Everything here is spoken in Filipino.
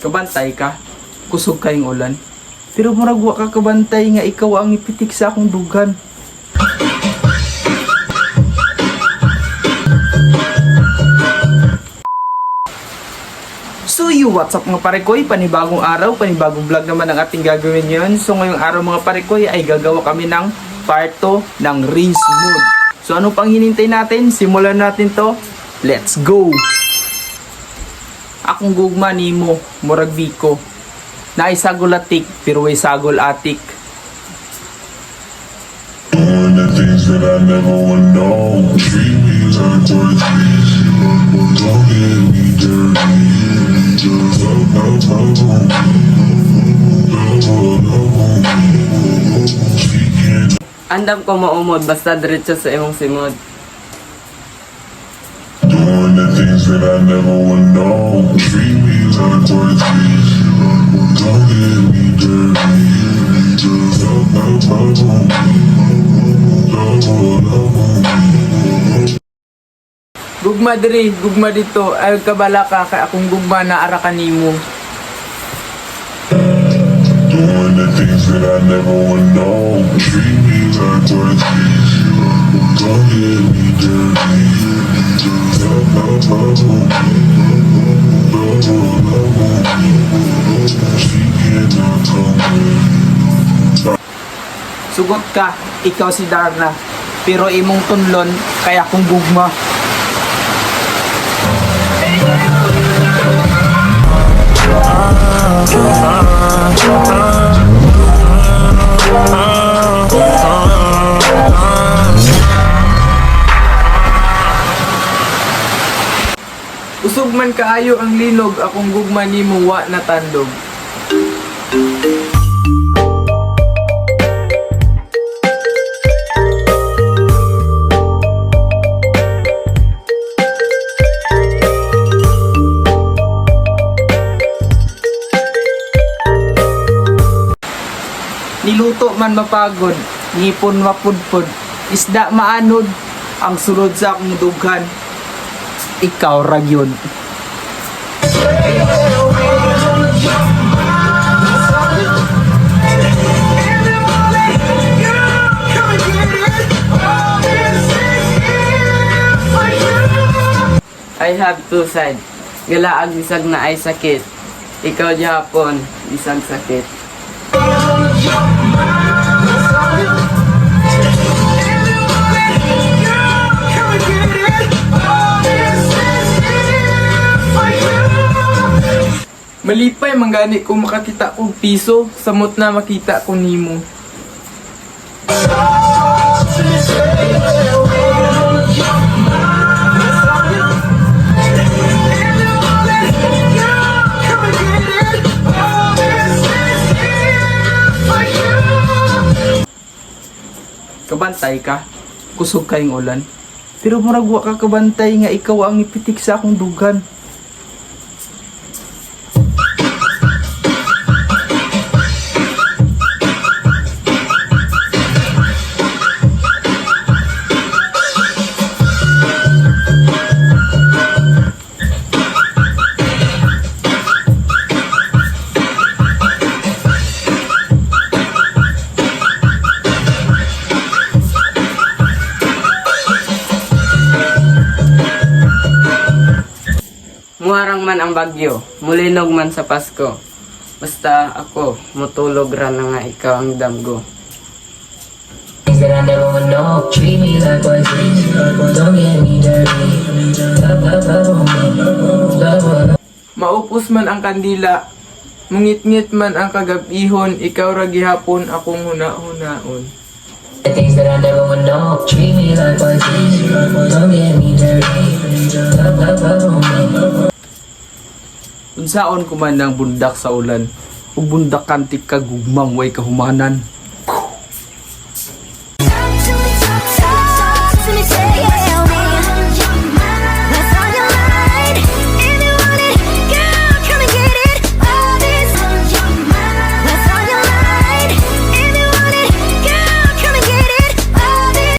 Kabantay ka, kusog kayong ulan. Pero murag wa ka kabantay nga ikaw ang ipitik sa akong dugan. So what's up mga parekoy? Panibagong araw, panibagong vlog naman ang ating gagawin ngayon. So ngayong araw mga parekoy ay gagawa kami ng part 2 ng rinse mode. So ano pang hinintay natin? Simulan natin to. Let's go! Akong gugma nimo, murag biko. Naisagol atik, pero way sagol atik. Doing the things that I never would know. Treat me like what don't get me dirty. Andam ko maumod basta diretso sa imong simod. Doing the things that I never would know. Treat me like what don't get me dirty. Gugma diri, gugma dito. Ay kabala ka kay akong gugma na ara kanimo. Doing the things that I never would know. Treat me like what don't get me dirty. Sugot ka, ikaw si Darna. Pero imong tunlon kay akong gugma. Usog man kaayo ang linog, akong gugma nimo wa natandog. Niluto man mapagod, ngipon mapudpod, isda maanod, ang sulod sa akong dughan. Ikaw ragyod. I have two sides. Galaag bisag na ay sakit. Ikaw gihapon bisag sakit. Malipay manggani kung makakita og piso, samot na makita ko nimo. Kabantay ka, kusog kayong ulan. Pero murag wa ka kabantay nga ikaw ang ipitik sa akong dugan. Muharang man ang bagyo, mulinog man sa Pasko. Basta ako, mutulog ra na nga ikaw ang damgo. Things that I never would know. Treat me like what don't get me dirty. Maupos man ang kandila, mungit-ngit man ang kagabihon, ikaw ra gihapon akong huna-hunaon. The things that I never would know. Treat me like what don't get me dirty. Unsaon ko man ang bundak sa ulan, ug bundak kantik kagugmang way kahumanan.